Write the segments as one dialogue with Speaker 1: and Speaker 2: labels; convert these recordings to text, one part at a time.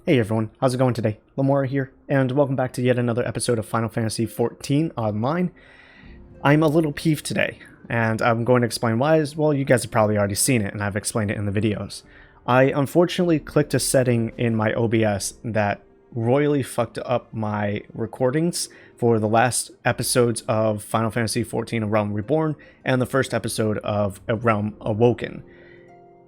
Speaker 1: Hey everyone, how's it going today? Lamora here, and welcome back to yet another episode of Final Fantasy XIV Online. I'm a little peeved today, and I'm going to explain why as well. You guys have probably already seen it, and I've explained it in the videos. I unfortunately clicked a setting in my OBS that royally fucked up my recordings for the last episodes of Final Fantasy XIV A Realm Reborn and the first episode of A Realm Awoken.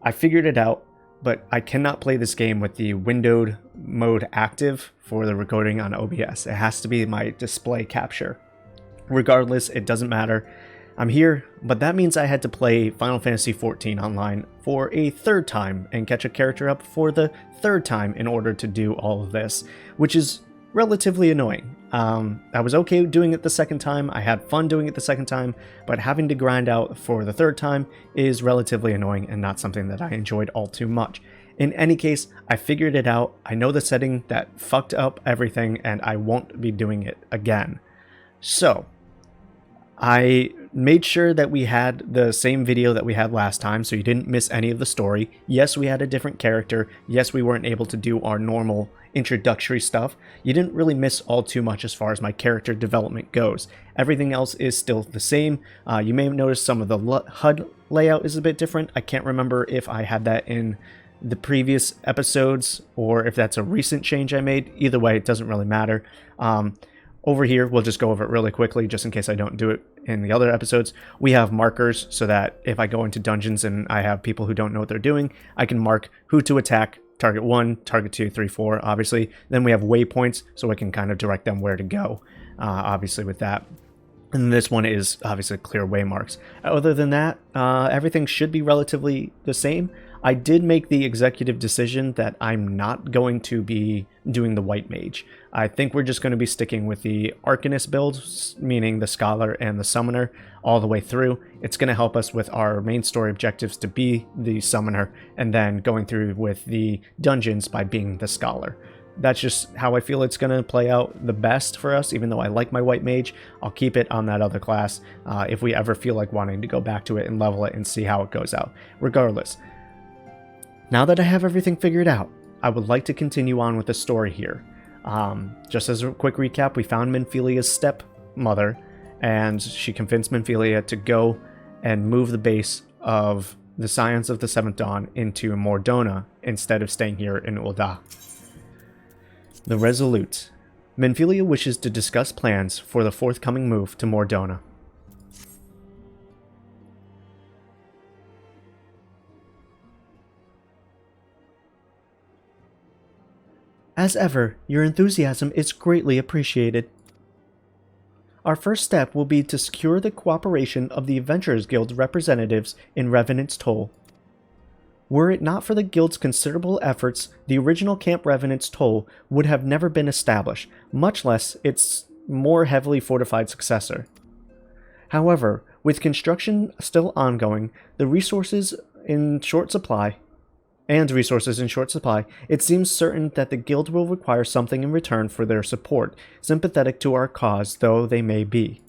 Speaker 1: I figured it out, but I cannot play this game with the windowed mode active for the recording on OBS. It has to be my display capture. Regardless, it doesn't matter. I'm here, but that means I had to play Final Fantasy XIV online for a third time and catch a character up for the third time in order to do all of this, which is relatively annoying. I was okay doing it the second time, I had fun doing it the second time, but having to grind out for the third time is relatively annoying and not something that I enjoyed all too much. In any case, I figured it out, I know the setting that fucked up everything, and I won't be doing it again. So, I made sure that we had the same video that we had last time, so you didn't miss any of the story. Yes, we had a different character. Yes, we weren't able to do our normal introductory stuff. You didn't really miss all too much as far as my character development goes. Everything else is still the same. You may have noticed some of the HUD layout is a bit different. I can't remember if I had that in the previous episodes or if that's a recent change I made. Either way, it doesn't really matter. Over here, we'll just go over it really quickly, just in case I don't do it in the other episodes. We have markers so that if I go into dungeons and I have people who don't know what they're doing, I can mark who to attack, target 1, target 2, 3, 4, obviously. Then we have waypoints, so I can kind of direct them where to go, obviously with that. And this one is obviously clear waymarks. Other than that, everything should be relatively the same. I did make the executive decision that I'm not going to be doing the white mage. I think we're just going to be sticking with the Arcanist build, meaning the Scholar and the Summoner, all the way through. It's going to help us with our main story objectives to be the Summoner, and then going through with the dungeons by being the Scholar. That's just how I feel it's going to play out the best for us. Even though I like my white mage, I'll keep it on that other class if we ever feel like wanting to go back to it and level it and see how it goes out. Regardless, now that I have everything figured out, I would like to continue on with the story here. Just as a quick recap, we found Minfilia's stepmother, and she convinced Minfilia to go and move the base of the Scions of the Seventh Dawn into Mordona instead of staying here in Ul'dah. The Resolute. Minfilia wishes to discuss plans for the forthcoming move to Mordona. As ever, your enthusiasm is greatly appreciated. Our first step will be to secure the cooperation of the Adventurers Guild representatives in Revenant's Toll. Were it not for the Guild's considerable efforts, the original Camp Revenant's Toll would have never been established, much less its more heavily fortified successor. However, with construction still ongoing, resources in short supply, it seems certain that the Guild will require something in return for their support, sympathetic to our cause though they may be.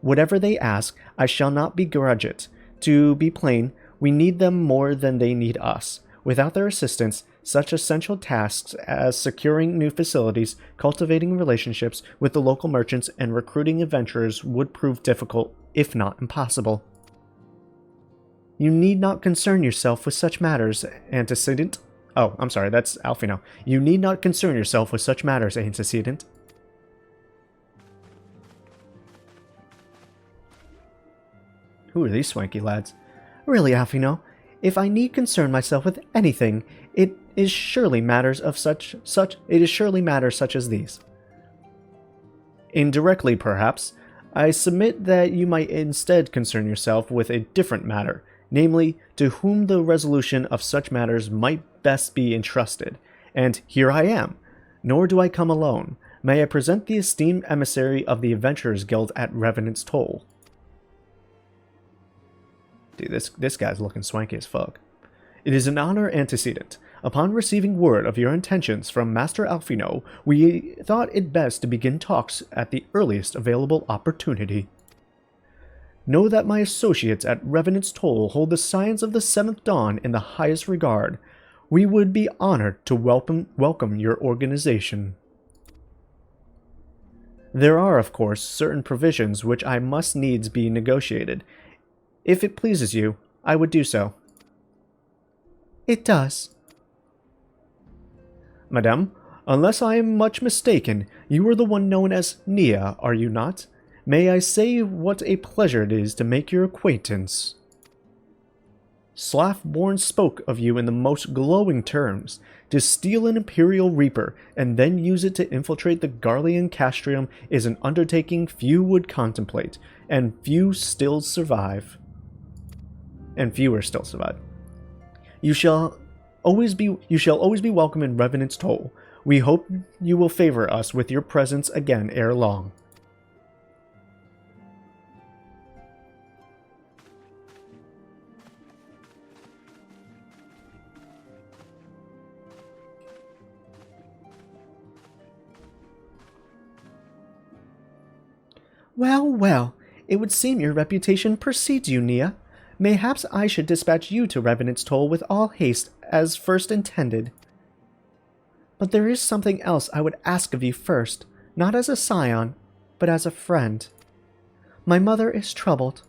Speaker 1: Whatever they ask, I shall not begrudge it. To be plain, we need them more than they need us. Without their assistance, such essential tasks as securing new facilities, cultivating relationships with the local merchants, and recruiting adventurers would prove difficult, if not impossible. You need not concern yourself with such matters, antecedent. Oh, I'm sorry, that's Alphino. You need not concern yourself with such matters, antecedent. Who are these swanky lads? Really, Alphino, if I need concern myself with anything, it is surely matters such as these. Indirectly, perhaps, I submit that you might instead concern yourself with a different matter. Namely, to whom the resolution of such matters might best be entrusted. And here I am. Nor do I come alone. May I present the esteemed emissary of the Adventurers Guild at Revenant's Toll. Dude, this guy's looking swanky as fuck. It is an honor, antecedent. Upon receiving word of your intentions from Master Alphino, we thought it best to begin talks at the earliest available opportunity. Know that my associates at Revenant's Toll hold the Scions of the Seventh Dawn in the highest regard. We would be honored to welcome your organization. There are, of course, certain provisions which I must needs be negotiated. If it pleases you, I would do so. It does. Madame, unless I am much mistaken, you are the one known as Nia, are you not? May I say what a pleasure it is to make your acquaintance? Slaffborn spoke of you in the most glowing terms. To steal an Imperial Reaper and then use it to infiltrate the Garlean Castrium is an undertaking few would contemplate, and fewer still survive. You shall always be welcome in Revenant's Toll. We hope you will favor us with your presence again ere long. Well, well, it would seem your reputation precedes you, Nia. Mayhaps I should dispatch you to Revenant's Toll with all haste, as first intended. But there is something else I would ask of you first, not as a scion, but as a friend. My mother is troubled.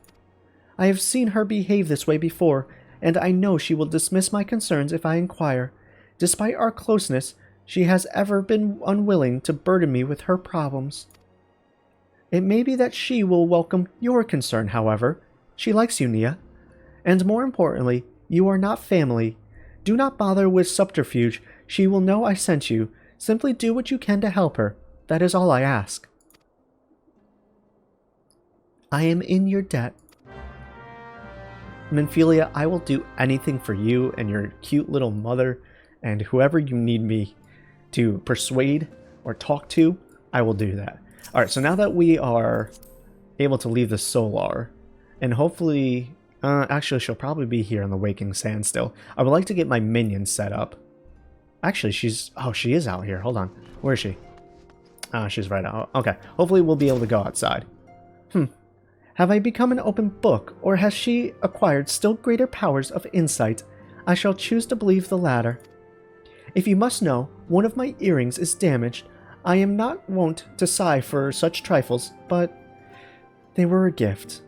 Speaker 1: I have seen her behave this way before, and I know she will dismiss my concerns if I inquire. Despite our closeness, she has ever been unwilling to burden me with her problems. It may be that she will welcome your concern, however. She likes you, Nia. And more importantly, you are not family. Do not bother with subterfuge. She will know I sent you. Simply do what you can to help her. That is all I ask. I am in your debt. Minfilia, I will do anything for you and your cute little mother and whoever you need me to persuade or talk to, I will do that. Alright, so now that we are able to leave the Solar, and hopefully, actually she'll probably be here on the Waking Sand still. I would like to get my minion set up. Actually, she is out here. Hold on. Where is she? She's right out. Okay, hopefully we'll be able to go outside. Have I become an open book, or has she acquired still greater powers of insight? I shall choose to believe the latter. If you must know, one of my earrings is damaged. I am not wont to sigh for such trifles, but they were a gift.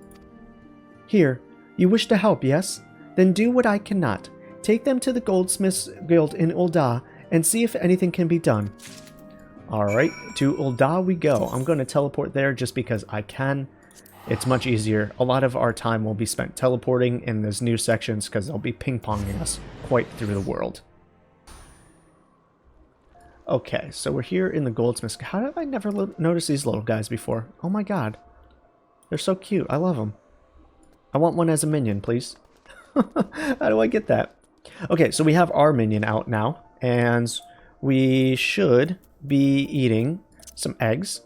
Speaker 1: Here, you wish to help, yes? Then do what I cannot. Take them to the Goldsmiths Guild in Ul'dah and see if anything can be done. Alright, to Ul'dah we go. I'm going to teleport there just because I can. It's much easier. A lot of our time will be spent teleporting in these new sections because they'll be ping-ponging us quite through the world. Okay, so we're here in the Goldsmiths. How have I never noticed these little guys before? Oh my god. They're so cute. I love them. I want one as a minion, please. How do I get that? Okay, so we have our minion out now, and we should be eating some eggs.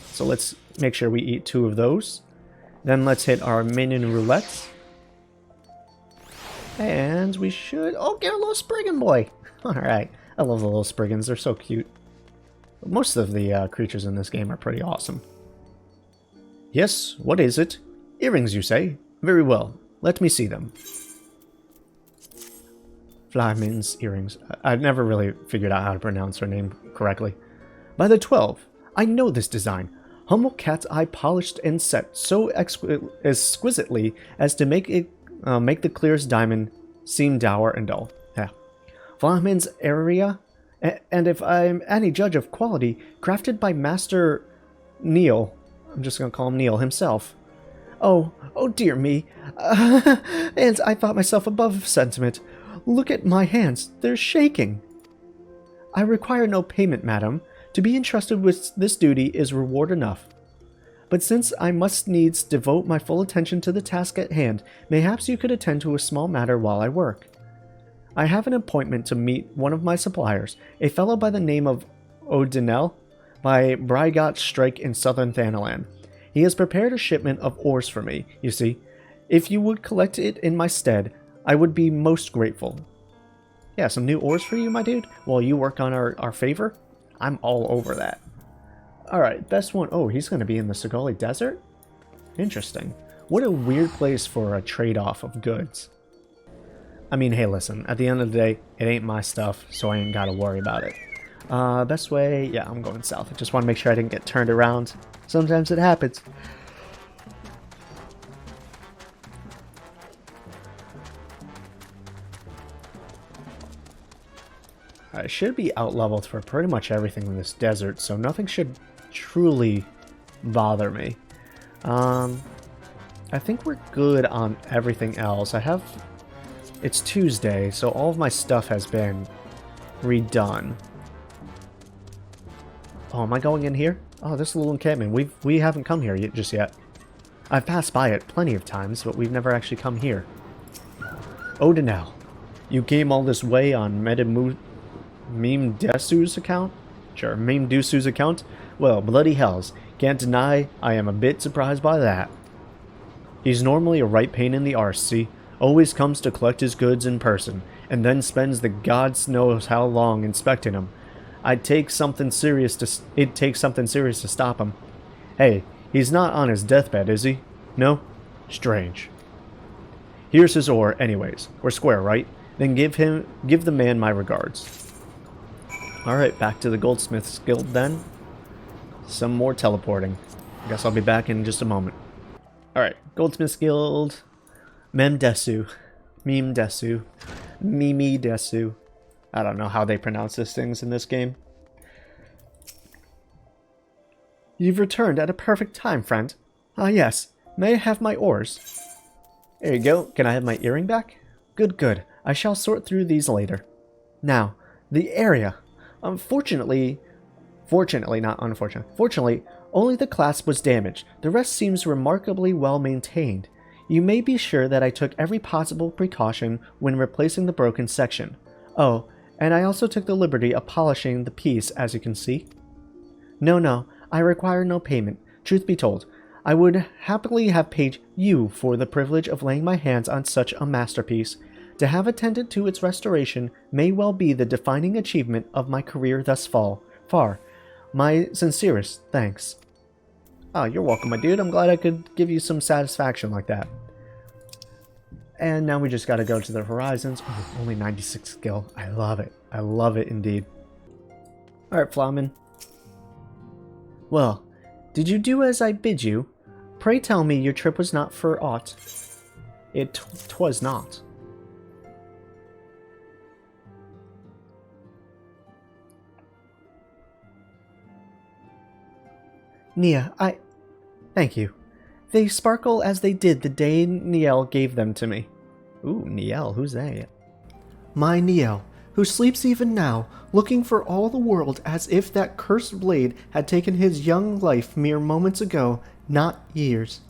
Speaker 1: So let's make sure we eat 2 of those. Then let's hit our minion roulette. And we should... Oh, get a little Spriggan boy! Alright. I love the little Spriggans, they're so cute. Most of the creatures in this game are pretty awesome. Yes, what is it? Earrings, you say? Very well, let me see them. Flamin's earrings. I've never really figured out how to pronounce her name correctly. By the 12, I know this design. Humble cat's eye polished and set so exquisitely as to make the clearest diamond seem dour and dull. Flamin's area, and if I'm any judge of quality, crafted by Master Neil. I'm just going to call him Neil himself. Oh dear me. And I thought myself above sentiment. Look at my hands, they're shaking. I require no payment, madam. To be entrusted with this duty is reward enough. But since I must needs devote my full attention to the task at hand, mayhaps you could attend to a small matter while I work. I have an appointment to meet one of my suppliers, a fellow by the name of Odinel, by Brygot Strike in southern Thanalan. He has prepared a shipment of ores for me, you see. If you would collect it in my stead, I would be most grateful. Yeah, some new ores for you, my dude, while you work on our favor. I'm all over that. Alright, best one. Oh, he's going to be in the Segali Desert? Interesting. What a weird place for a trade-off of goods. I mean, hey, listen, at the end of the day, it ain't my stuff, so I ain't gotta worry about it. Best way, yeah, I'm going south. I just want to make sure I didn't get turned around. Sometimes it happens. I should be out-leveled for pretty much everything in this desert, so nothing should truly bother me. I think we're good on everything else. It's Tuesday, so all of my stuff has been redone. Oh, am I going in here? Oh, this little encampment. We haven't come here just yet. I've passed by it plenty of times, but we've never actually come here. Odinel, you came all this way on Mimdesu's account? Sure, Mimdesu's account? Well, bloody hells. Can't deny I am a bit surprised by that. He's normally a right pain in the arse, see? Always comes to collect his goods in person, and then spends the gods knows how long inspecting them. It'd take something serious to stop him. Hey, he's not on his deathbed, is he? No? Strange. Here's his ore, anyways. We're square, right? Then give the man my regards. Alright, back to the Goldsmith's Guild then. Some more teleporting. Guess I'll be back in just a moment. Alright, Goldsmith's Guild. Mimdesu. Mimidesu. I don't know how they pronounce these things in this game. You've returned at a perfect time, friend. Ah, yes. May I have my oars? There you go. Can I have my earring back? Good, good. I shall sort through these later. Now, the area. Fortunately, only the clasp was damaged. The rest seems remarkably well maintained. You may be sure that I took every possible precaution when replacing the broken section. Oh, and I also took the liberty of polishing the piece, as you can see. No, I require no payment. Truth be told, I would happily have paid you for the privilege of laying my hands on such a masterpiece. To have attended to its restoration may well be the defining achievement of my career thus far. My sincerest thanks. Oh, you're welcome, my dude. I'm glad I could give you some satisfaction like that. And now we just gotta go to the horizons. Oh, only 96 skill. I love it. I love it indeed. Alright, Flauman. Well, did you do as I bid you? Pray tell me your trip was not for aught. Twas not. Nia, thank you. They sparkle as they did the day Niel gave them to me. Ooh, Niel, who's that? My Niel, who sleeps even now, looking for all the world as if that cursed blade had taken his young life mere moments ago, not years.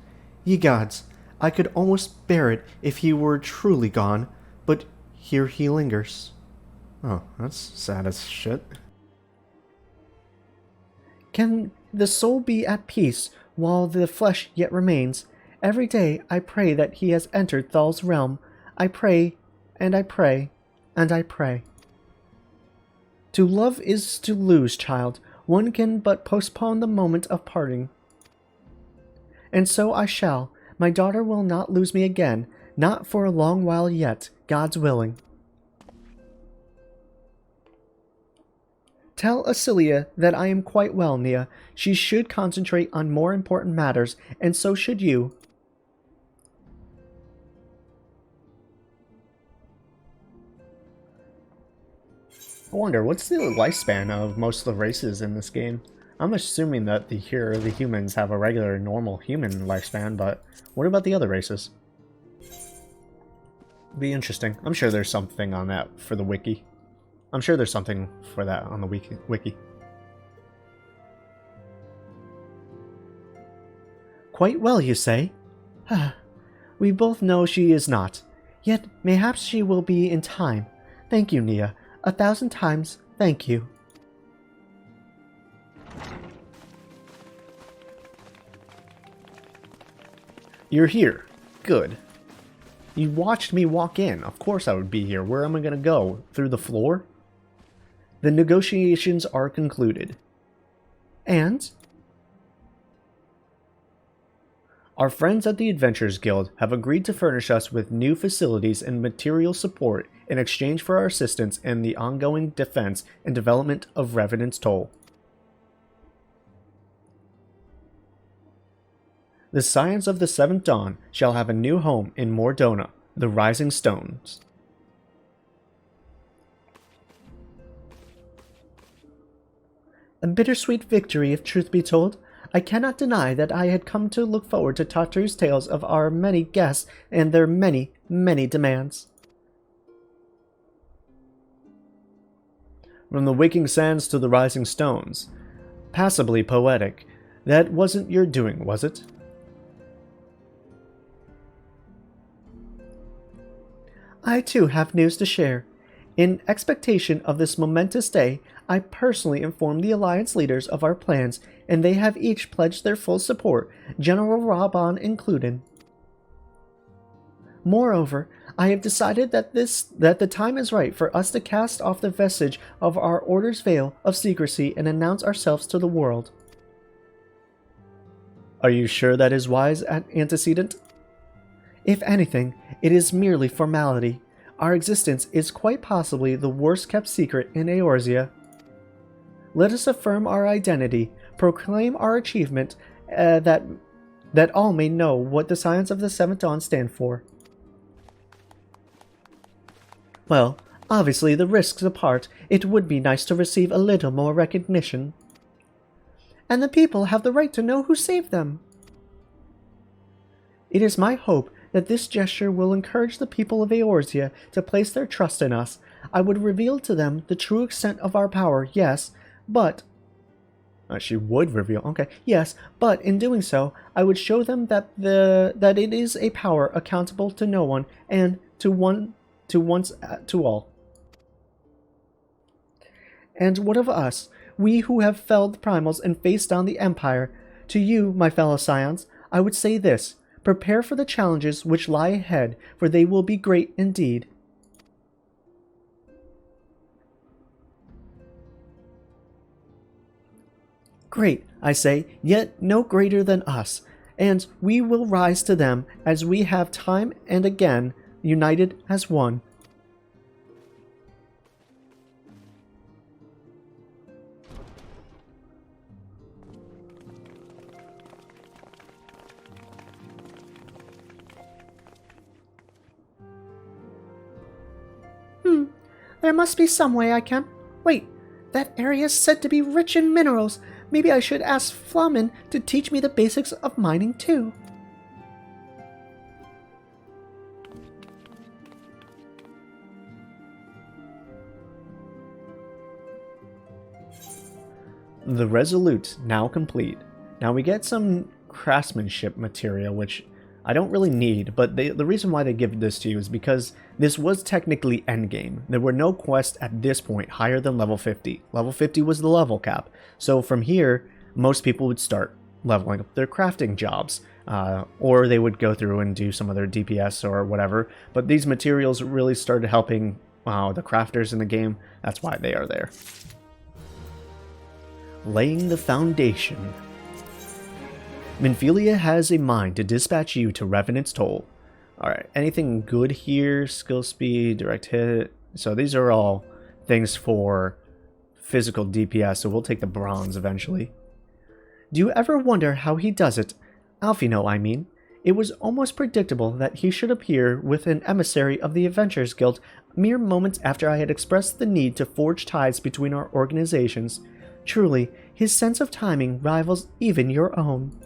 Speaker 1: Ye gods, I could almost bear it if he were truly gone, but here he lingers. Oh, that's sad as shit. Can the soul be at peace while the flesh yet remains? Every day I pray that he has entered Thal's realm. I pray, and I pray, and I pray. To love is to lose, child. One can but postpone the moment of parting. And so I shall. My daughter will not lose me again, not for a long while yet, God's willing. Tell Acilia that I am quite well, Nia. She should concentrate on more important matters, and so should you. I wonder, what's the lifespan of most of the races in this game? I'm assuming that the humans have a regular, normal human lifespan, but what about the other races? Be interesting. I'm sure there's something on that for the wiki. I'm sure there's something for that on the wiki. Quite well, you say? We both know she is not. Yet, mayhaps she will be in time. Thank you, Nia. 1,000 times, thank you. You're here. Good. You watched me walk in. Of course I would be here. Where am I going to go? Through the floor? The negotiations are concluded. And? Our friends at the Adventurers Guild have agreed to furnish us with new facilities and material support in exchange for our assistance in the ongoing defense and development of Revenant's Toll. The Scions of the Seventh Dawn shall have a new home in Mordona, the Rising Stones. A bittersweet victory, if truth be told. I cannot deny that I had come to look forward to Tatu's tales of our many guests and their many, many demands. From the waking sands to the rising stones. Passably poetic. That wasn't your doing, was it? I too have news to share. In expectation of this momentous day, I personally informed the Alliance leaders of our plans, and they have each pledged their full support, General Raban included. Moreover, I have decided that the time is right for us to cast off the vestige of our Order's veil of secrecy and announce ourselves to the world. Are you sure that is wise, antecedent? If anything, it is merely formality. Our existence is quite possibly the worst kept secret in Eorzea. Let us affirm our identity, proclaim our achievement, that all may know what the Scions of the Seventh Dawn stand for. Well, obviously the risks apart, it would be nice to receive a little more recognition. And the people have the right to know who saved them. It is my hope that this gesture will encourage the people of Eorzea to place their trust in us. I would reveal to them the true extent of our power, yes, but... she would reveal, okay, yes, but in doing so, I would show them that it is a power accountable to no one, and to all. And what of us, we who have felled primals and faced down the Empire? To you, my fellow Scions, I would say this: prepare for the challenges which lie ahead, for they will be great indeed. Great, I say, yet no greater than us, and we will rise to them as we have time and again, united as one. There must be some way I can... Wait, that area is said to be rich in minerals. Maybe I should ask Flamen to teach me the basics of mining too. The Resolute, now complete. Now we get some craftsmanship material, which I don't really need, but the reason why they give this to you is because this was technically endgame. There were no quests at this point higher than level 50. Level 50 was the level cap. So from here, most people would start leveling up their crafting jobs, or they would go through and do some of their DPS or whatever. But these materials really started helping the crafters in the game. That's why they are there. Laying the foundation. Minfilia has a mind to dispatch you to Revenant's Toll. Alright, anything good here? Skill speed, direct hit. So these are all things for physical DPS, so we'll take the bronze eventually. Do you ever wonder how he does it? Alfino, I mean. It was almost predictable that he should appear with an emissary of the Adventurers Guild mere moments after I had expressed the need to forge ties between our organizations. Truly, his sense of timing rivals even your own.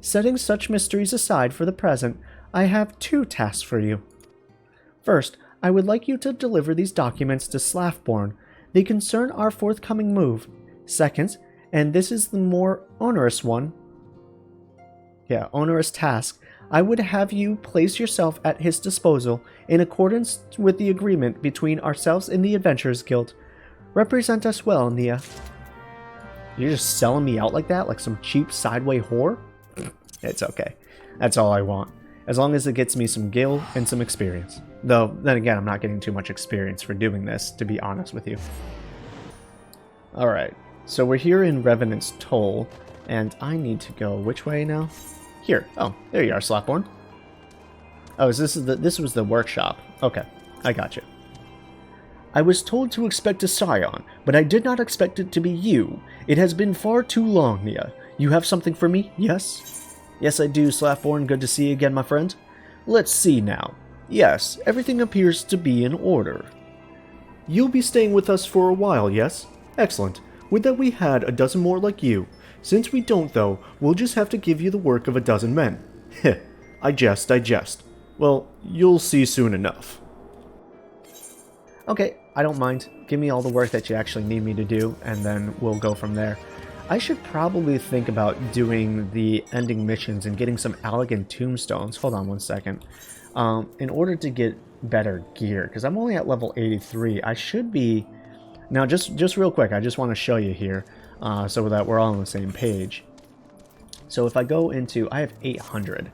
Speaker 1: Setting such mysteries aside for the present, I have two tasks for you. First, I would like you to deliver these documents to Slaffborn. They concern our forthcoming move. Second, and this is the more onerous one, onerous task, I would have you place yourself at his disposal in accordance with the agreement between ourselves and the Adventurers Guild. Represent us well, Nia. You're just selling me out like that, like some cheap sideway whore? It's okay. That's all I want. As long as it gets me some gil and some experience. Though, then again, I'm not getting too much experience for doing this, to be honest with you. Alright, so we're here in Revenant's Toll, and I need to go which way now? Here. Oh, there you are, Slapborn. Oh, this was the workshop. Okay, I got you. I was told to expect a Scion, but I did not expect it to be you. It has been far too long, Nia. You have something for me, yes? Yes, I do, Slapborn. Good to see you again, my friend. Let's see now. Yes, everything appears to be in order. You'll be staying with us for a while, yes? Excellent. Would that we had a dozen more like you. Since we don't, though, we'll just have to give you the work of a dozen men. Heh, I jest. Well, you'll see soon enough. Okay, I don't mind. Give me all the work that you actually need me to do, and then we'll go from there. I should probably think about doing the ending missions and getting some elegant tombstones. Hold on one second. In order to get better gear, because I'm only at level 83. I should be... Now, just real quick, I just want to show you here, so that we're all on the same page. So if I go into... I have 800.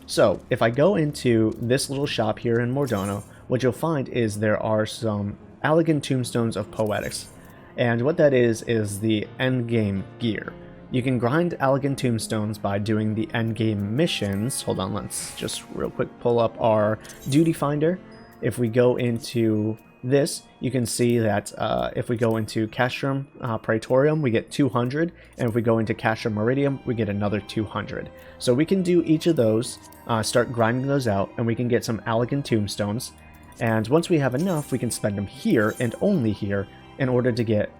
Speaker 1: So, if I go into this little shop here in Mordono, what you'll find is there are some elegant tombstones of poetics. And what that is the endgame gear. You can grind elegant tombstones by doing the endgame missions. Hold on, let's just real quick pull up our duty finder. If we go into this, you can see that if we go into Castrum Praetorium, we get 200, and if we go into Castrum Meridium, we get another 200. So we can do each of those, start grinding those out, and we can get some elegant tombstones. And once we have enough, we can spend them here, and only here, in order to get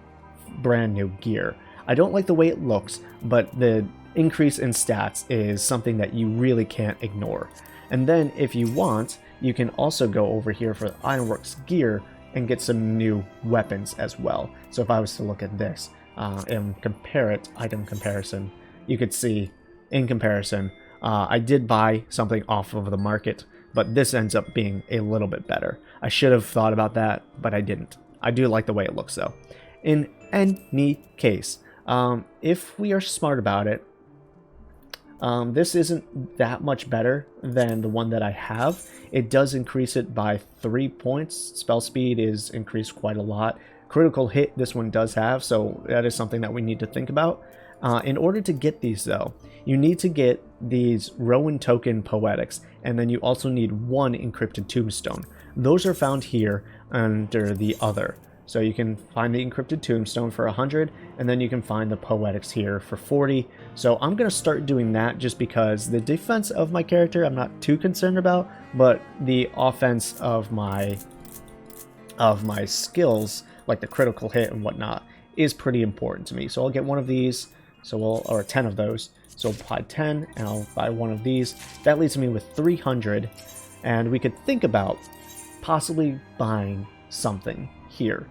Speaker 1: brand new gear. I don't like the way it looks, but the increase in stats is something that you really can't ignore. And then, if you want, you can also go over here for Ironworks gear and get some new weapons as well. So if I was to look at this and compare it, item comparison, you could see, in comparison, I did buy something off of the market, but this ends up being a little bit better. I should have thought about that, but I didn't. I do like the way it looks, though. In any case, if we are smart about it, this isn't that much better than the one that I have. It does increase it by 3 points. Spell speed is increased quite a lot. Critical hit this one does have, so that is something that we need to think about. In order to get these, though, you need to get these Rowan token poetics, and then you also need one encrypted tombstone. Those are found here under the other. So you can find the encrypted tombstone for 100, and then you can find the poetics here for 40. So I'm going to start doing that just because the defense of my character I'm not too concerned about, but the offense of my skills, like the critical hit and whatnot, is pretty important to me. So I'll get one of these, or 10 of those. So I'll buy 10, and I'll buy one of these. That leaves me with 300, and we could think about possibly buying something here.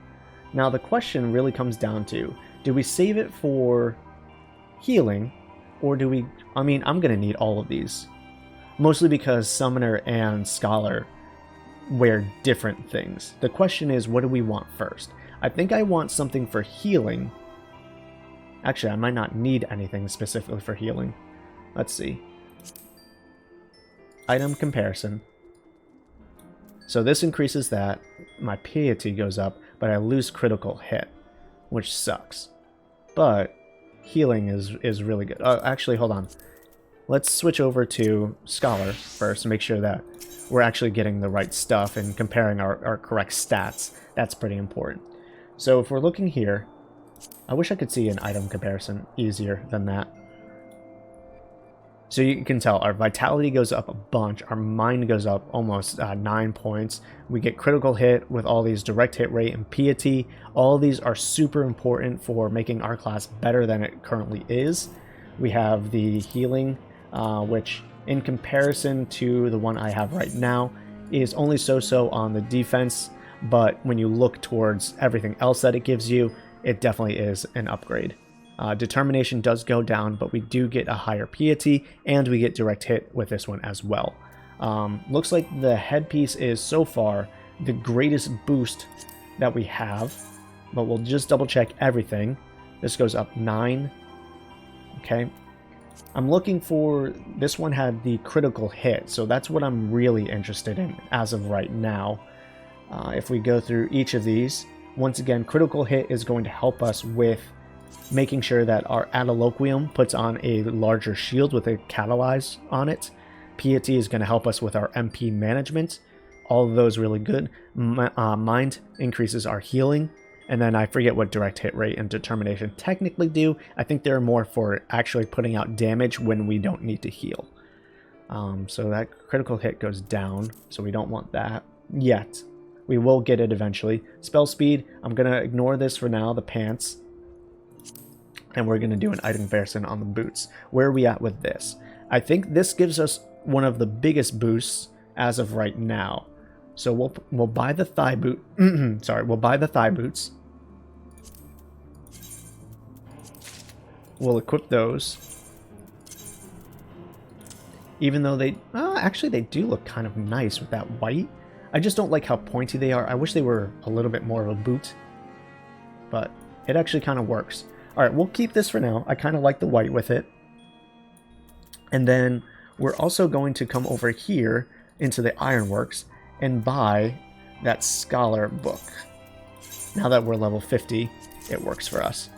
Speaker 1: Now the question really comes down to, do we save it for healing, or do we... I mean, I'm going to need all of these. Mostly because Summoner and Scholar wear different things. The question is, what do we want first? I think I want something for healing. Actually, I might not need anything specifically for healing. Let's see. Item comparison. So this increases that. My piety goes up, but I lose critical hit, which sucks. But healing is really good. Actually, hold on. Let's switch over to Scholar first and make sure that we're actually getting the right stuff and comparing our correct stats. That's pretty important. So if we're looking here, I wish I could see an item comparison easier than that. So you can tell our vitality goes up a bunch, our mind goes up almost 9 points. We get critical hit with all these direct hit rate and piety. All these are super important for making our class better than it currently is. We have the healing, which in comparison to the one I have right now is only so-so on the defense, but when you look towards everything else that it gives you, it definitely is an upgrade. Determination does go down, but we do get a higher piety, and we get direct hit with this one as well. Looks like the headpiece is so far the greatest boost that we have, but we'll just double check everything. This goes up 9. Okay. I'm looking for... This one had the critical hit, so that's what I'm really interested in as of right now. If we go through each of these, once again, critical hit is going to help us with making sure that our Adaloquium puts on a larger shield with a catalyze on it. Piety is going to help us with our MP management. All of those really good. Mind increases our healing. And then I forget what direct hit rate and determination technically do. I think they're more for actually putting out damage when we don't need to heal. So that critical hit goes down, so we don't want that yet. We will get it eventually. Spell speed, I'm going to ignore this for now, the pants. And we're going to do an item comparison on the boots. Where are we at with this? I think this gives us one of the biggest boosts as of right now. So we'll buy the thigh boot. Sorry, we'll buy the thigh boots. We'll equip those. Even though they... actually, they do look kind of nice with that white. I just don't like how pointy they are. I wish they were a little bit more of a boot. But it actually kind of works. Alright, we'll keep this for now. I kind of like the white with it. And then we're also going to come over here into the ironworks and buy that scholar book. Now that we're level 50, it works for us.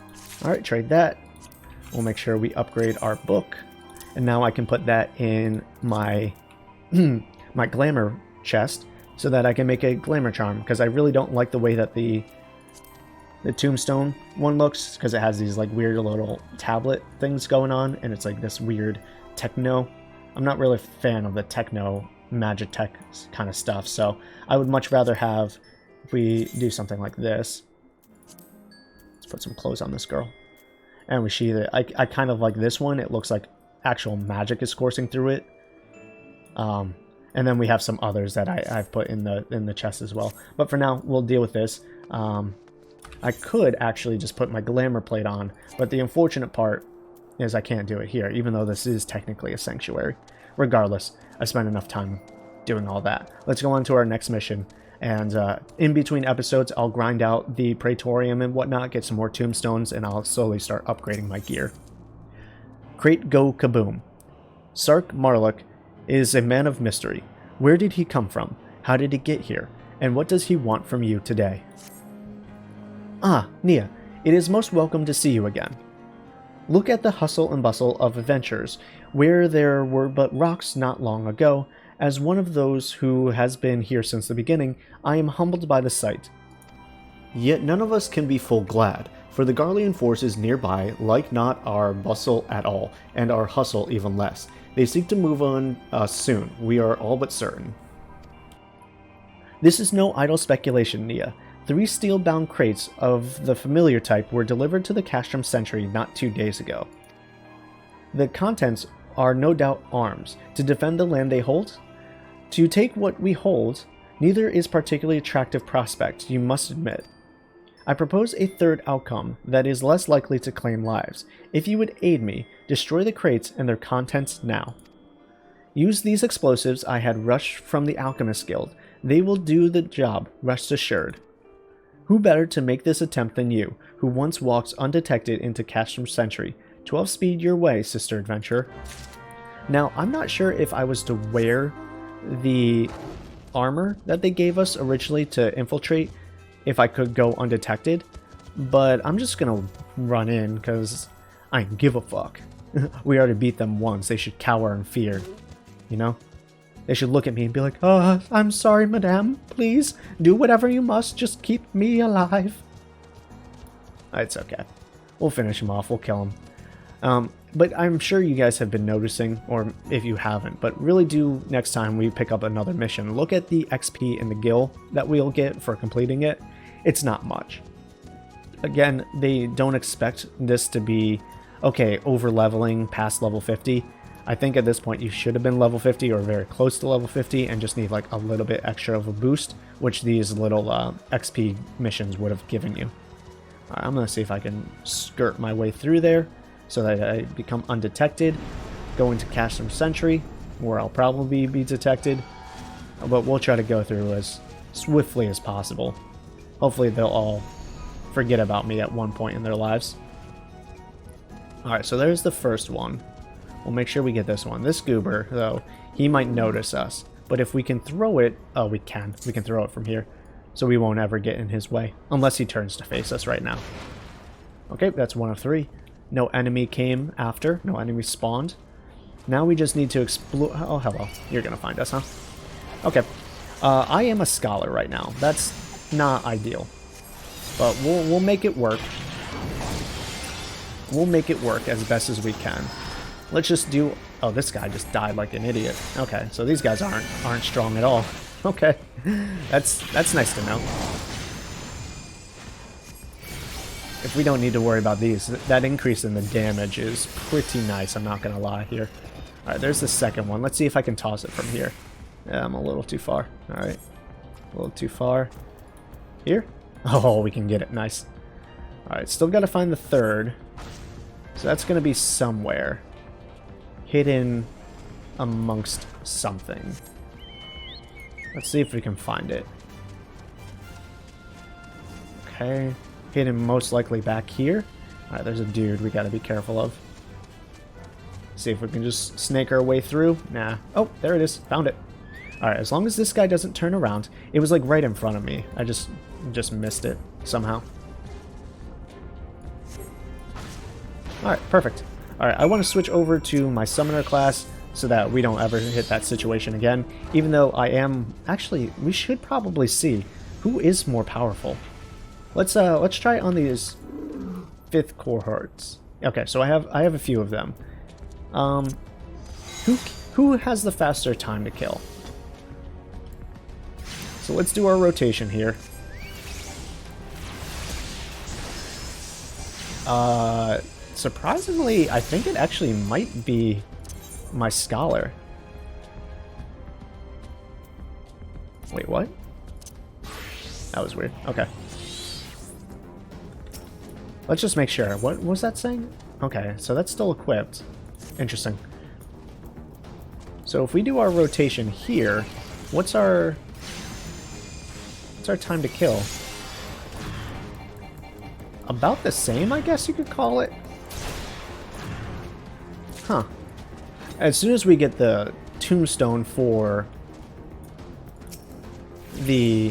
Speaker 1: Alright, trade that. We'll make sure we upgrade our book. And now I can put that in my my glamour chest so that I can make a glamour charm, because I really don't like the way that the tombstone one looks, because it has these like weird little tablet things going on, and it's like this weird techno. I'm not really a fan of the techno magitech kind of stuff, so I would much rather have, if we do something like this, let's put some clothes on this girl, and we see that I kind of like this one. It looks like actual magic is coursing through it. And then we have some others that I've put in the chest as well. But for now, we'll deal with this. I could actually just put my glamour plate on, but the unfortunate part is I can't do it here, even though this is technically a sanctuary. Regardless, I spent enough time doing all that. Let's go on to our next mission. And in between episodes, I'll grind out the Praetorium and whatnot, get some more tombstones, and I'll slowly start upgrading my gear. Crate Go Kaboom. Sark Marlock is a man of mystery. Where did he come from? How did he get here? And what does he want from you today? Ah, Nia, it is most welcome to see you again. Look at the hustle and bustle of adventures, where there were but rocks not long ago. As one of those who has been here since the beginning, I am humbled by the sight. Yet none of us can be full glad, for the Garlean forces nearby like not our bustle at all, and our hustle even less. They seek to move on us soon, we are all but certain. This is no idle speculation, Nia. 3 steel-bound crates of the familiar type were delivered to the Castrum Sentry not 2 days ago. The contents are no doubt arms, to defend the land they hold. To take what we hold, neither is particularly attractive prospect, you must admit. I propose a third outcome that is less likely to claim lives. If you would aid me, destroy the crates and their contents now. Use these explosives I had rushed from the Alchemist Guild. They will do the job, rest assured. Who better to make this attempt than you, who once walked undetected into Castrum Sentry? 12 speed your way, sister adventurer. Now, I'm not sure if I was to wear the armor that they gave us originally to infiltrate, if I could go undetected, but I'm just gonna run in because I don't give a fuck. We already beat them once. They should cower in fear, you know? They should look at me and be like, "Oh, I'm sorry, madame. Please do whatever you must. Just keep me alive." It's okay. We'll finish him off. We'll kill him. But I'm sure you guys have been noticing, or if you haven't, but really do next time we pick up another mission, look at the XP in the gil that we'll get for completing it. It's not much. Again, they don't expect this to be, okay, over leveling past level 50. I think at this point you should have been level 50 or very close to level 50 and just need like a little bit extra of a boost, which these little XP missions would have given you. All right, I'm going to see if I can skirt my way through there so that I become undetected. Go into Castrum Sentry, where I'll probably be detected, but we'll try to go through as swiftly as possible. Hopefully they'll all forget about me at one point in their lives. Alright, so there's the first one. We'll make sure we get this one. This goober, though, he might notice us. But if we can throw it... Oh, we can. We can throw it from here. So we won't ever get in his way. Unless he turns to face us right now. Okay, that's 1 of 3. No enemy came after. No enemy spawned. Now we just need to explore... Oh, hello. You're gonna find us, huh? Okay. I am a scholar right now. That's not ideal. But we'll make it work. We'll make it work as best as we can. Let's just do... Oh, this guy just died like an idiot. Okay, so these guys aren't strong at all. Okay. That's nice to know. If we don't need to worry about these, that increase in the damage is pretty nice, I'm not gonna lie here. Alright, there's the second one. Let's see if I can toss it from here. Yeah, I'm a little too far. Alright. A little too far. Here? Oh, we can get it. Nice. Alright, still gotta find the third. So that's gonna be somewhere. Hidden amongst something. Let's see if we can find it. Okay. Hidden most likely back here. Alright, there's a dude we gotta be careful of. See if we can just snake our way through. Nah. Oh, there it is. Found it. Alright, as long as this guy doesn't turn around. It was like right in front of me. I just missed it somehow. Alright, perfect. Alright, I want to switch over to my summoner class so that we don't ever hit that situation again. Even though I am... Actually, we should probably see who is more powerful. Let's try on these 5th cohorts. Okay, so I have a few of them. Who has the faster time to kill? So let's do our rotation here. Surprisingly, I think it actually might be my scholar. Wait, what? That was weird. Okay. Let's just make sure. What was that saying? Okay, so that's still equipped. Interesting. So if we do our rotation here, what's our time to kill? About the same, I guess you could call it. Huh. As soon as we get the tombstone for the...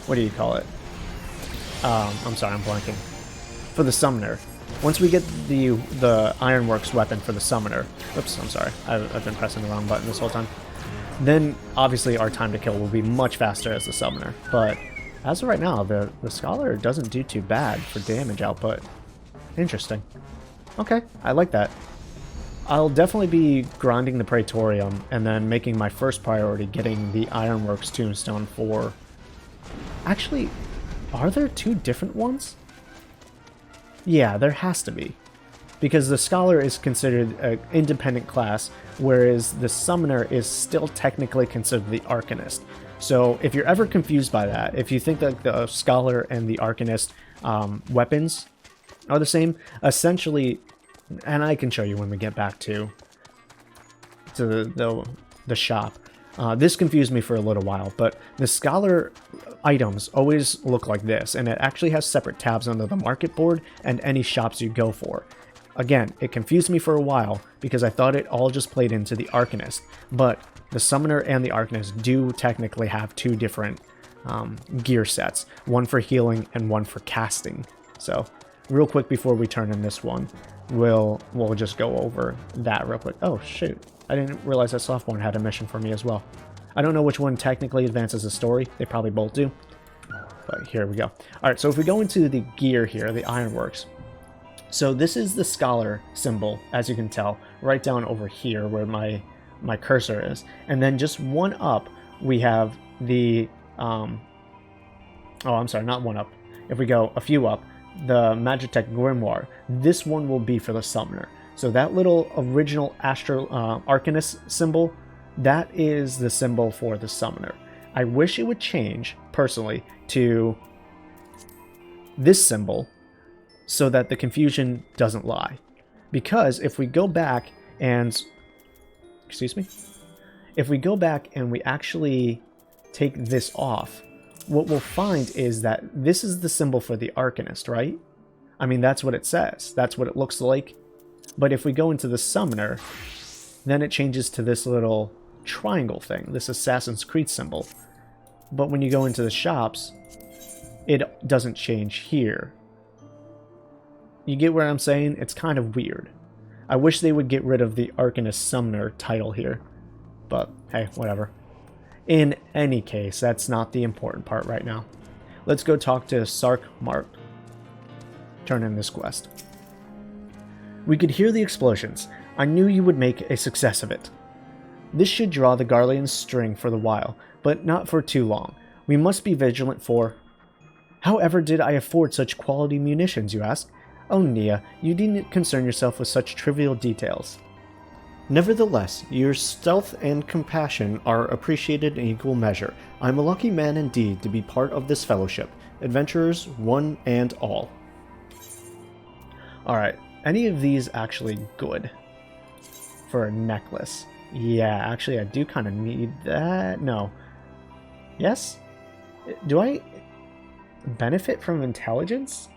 Speaker 1: What do you call it? I'm sorry, I'm blanking. For the summoner. Once we get the ironworks weapon for the summoner... Oops, I'm sorry. I've been pressing the wrong button this whole time. Then, obviously, our time to kill will be much faster as the summoner. But, as of right now, the scholar doesn't do too bad for damage output. Interesting. Okay, I like that. I'll definitely be grinding the Praetorium and then making my first priority getting the Ironworks Tombstone for... Actually, are there 2 different ones? Yeah, there has to be. Because the Scholar is considered an independent class, whereas the Summoner is still technically considered the Arcanist. So if you're ever confused by that, if you think that the Scholar and the Arcanist weapons are the same, essentially... And I can show you when we get back to the shop. This confused me for a little while, but the Scholar items always look like this, and it actually has separate tabs under the market board and any shops you go for. Again, it confused me for a while because I thought it all just played into the Arcanist, but the Summoner and the Arcanist do technically have 2 different gear sets, one for healing and one for casting. So, real quick before we turn in this one, we'll just go over that real quick. Oh, shoot. I didn't realize that Softborn had a mission for me as well. I don't know which one technically advances the story. They probably both do. But here we go. Alright, so if we go into the gear here, the Ironworks. So this is the Scholar symbol, as you can tell, right down over here where my cursor is. And then just one up, we have the... oh, I'm sorry, not one up. If we go a few up, the Magitech Grimoire. This one will be for the Summoner. So that little original Astral Arcanist symbol, that is the symbol for the Summoner. I wish it would change, personally, to this symbol so that the confusion doesn't lie. Because if we go back and... Excuse me? If we go back and we actually take this off, what we'll find is that this is the symbol for the Arcanist, right? I mean, that's what it says. That's what it looks like. But if we go into the Summoner, then it changes to this little triangle thing, this Assassin's Creed symbol. But when you go into the shops, it doesn't change here. You get what I'm saying? It's kind of weird. I wish they would get rid of the Arcanist Summoner title here. But, hey, whatever. In any case, that's not the important part right now. Let's go talk to Sark Mark. Turn in this quest. We could hear the explosions. I knew you would make a success of it. This should draw the Garlean's string for the while, but not for too long. We must be vigilant for... However did I afford such quality munitions, you ask? Oh, Nia, you needn't concern yourself with such trivial details. Nevertheless, your stealth and compassion are appreciated in equal measure. I'm a lucky man indeed to be part of this fellowship. Adventurers, one and all. Alright, any of these actually good for a necklace? Yeah, actually I do kind of need that. No. Yes? Do I benefit from intelligence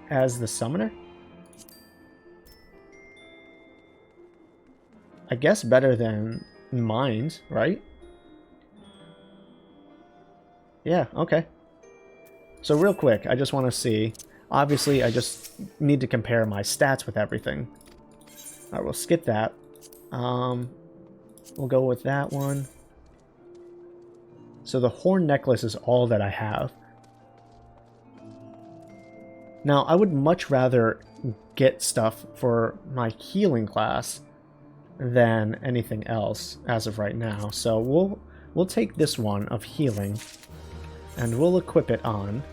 Speaker 1: as the summoner? I guess better than mind, right? Yeah, okay. So real quick, I just want to see. Obviously, I just need to compare my stats with everything. Alright, we'll skip that. We'll go with that one. So the horn necklace is all that I have. Now, I would much rather get stuff for my healing class than anything else as of right now. So we'll take this one of healing and we'll equip it on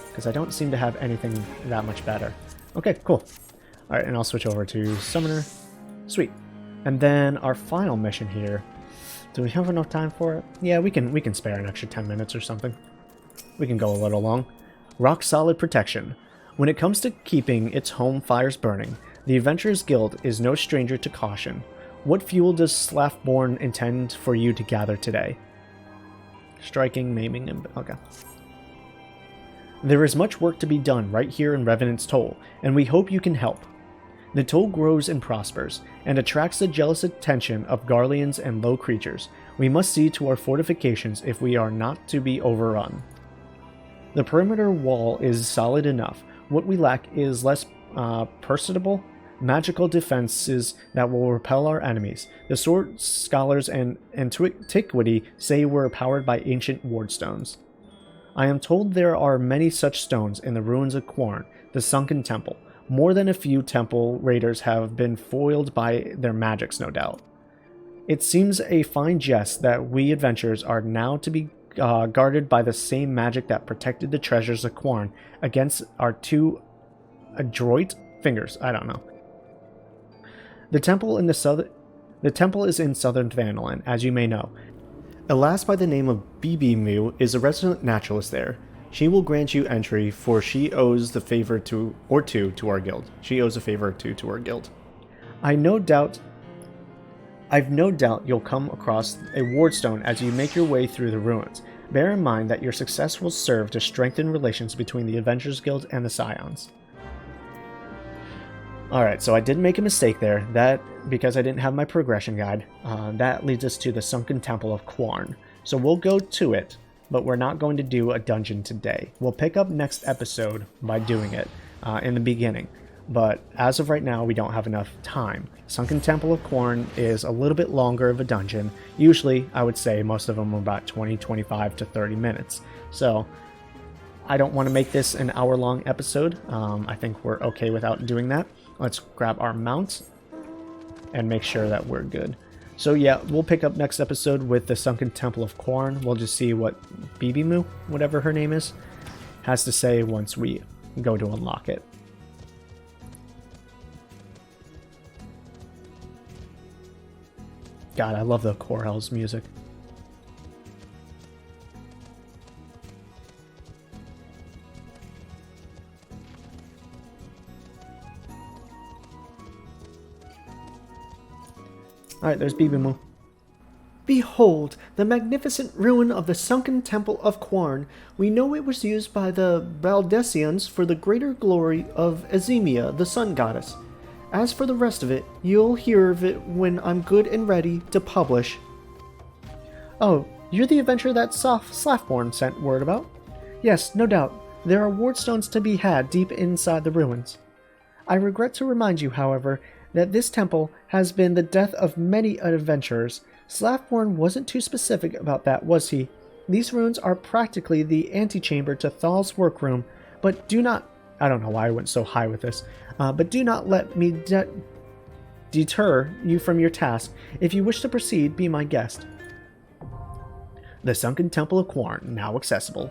Speaker 1: because I don't seem to have anything that much better. Okay, cool. All right, and I'll switch over to summoner. Sweet. And then our final mission here. Do we have enough time for it? Yeah, we can spare an extra 10 minutes or something. We can go a little long. Rock solid protection. When it comes to keeping its home fires burning, the Adventurers Guild is no stranger to caution. What fuel does Slaftborn intend for you to gather today? Striking, maiming, and... okay. There is much work to be done right here in Revenant's Toll, and we hope you can help. The Toll grows and prospers, and attracts the jealous attention of Garleans and low creatures. We must see to our fortifications if we are not to be overrun. The perimeter wall is solid enough. What we lack is less persistable magical defenses that will repel our enemies. The sword scholars and antiquity say we're powered by ancient ward stones. I am told there are many such stones in the ruins of Quorn, the sunken temple. More than a few temple raiders have been foiled by their magics, no doubt. It seems a fine jest that we adventurers are now to be guarded by the same magic that protected the treasures of Quorn against our two adroit fingers. I don't know. The temple is in southern Vandaland, as you may know. A lass by the name of Bahamut is a resident naturalist there. She will grant you entry, for she owes the favor to our guild. She owes a favor or two to our guild. I've no doubt you'll come across a wardstone as you make your way through the ruins. Bear in mind that your success will serve to strengthen relations between the Adventurers Guild and the Scions. Alright, so I did make a mistake there. That, because I didn't have my progression guide, that leads us to the Sunken Temple of Quorn. So we'll go to it, but we're not going to do a dungeon today. We'll pick up next episode by doing it in the beginning. But as of right now, we don't have enough time. Sunken Temple of Quorn is a little bit longer of a dungeon. Usually, I would say most of them are about 20, 25 to 30 minutes. So I don't want to make this an hour-long episode. I think we're okay without doing that. Let's grab our mount and make sure that we're good. So yeah, we'll pick up next episode with the Sunken Temple of Quorn. We'll just see what Bahamut, whatever her name is, has to say once we go to unlock it. God, I love the Corel's music. Alright, there's Bahamut. Behold, the magnificent ruin of the Sunken Temple of Quorn. We know it was used by the Baldessians for the greater glory of Eorzea, the sun goddess. As for the rest of it, you'll hear of it when I'm good and ready to publish. Oh, you're the adventurer that Slaftborn sent word about? Yes, no doubt. There are wardstones to be had deep inside the ruins. I regret to remind you, however, that this temple has been the death of many adventurers. Slavborn wasn't too specific about that, was he? These ruins are practically the antechamber to Thal's workroom, but do not... I don't know why I went so high with this, but do not let me deter you from your task. If you wish to proceed, be my guest. The Sunken Temple of Quarn, now accessible.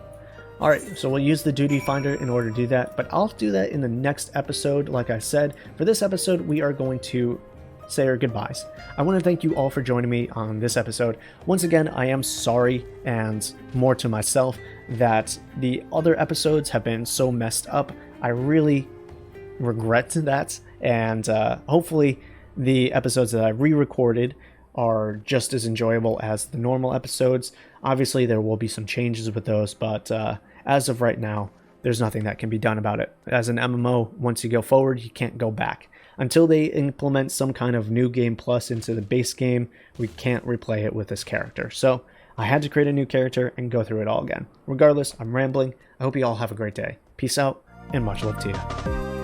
Speaker 1: Alright, so we'll use the duty finder in order to do that, but I'll do that in the next episode. Like I said, for this episode, we are going to say our goodbyes. I want to thank you all for joining me on this episode. Once again, I am sorry, and more to myself, that the other episodes have been so messed up. I really regret that, and hopefully the episodes that I re-recorded are just as enjoyable as the normal episodes. Obviously, there will be some changes with those, but as of right now, there's nothing that can be done about it. As an MMO, once you go forward, you can't go back. Until they implement some kind of new game plus into the base game, we can't replay it with this character. So I had to create a new character and go through it all again. Regardless, I'm rambling. I hope you all have a great day. Peace out, and much love to you.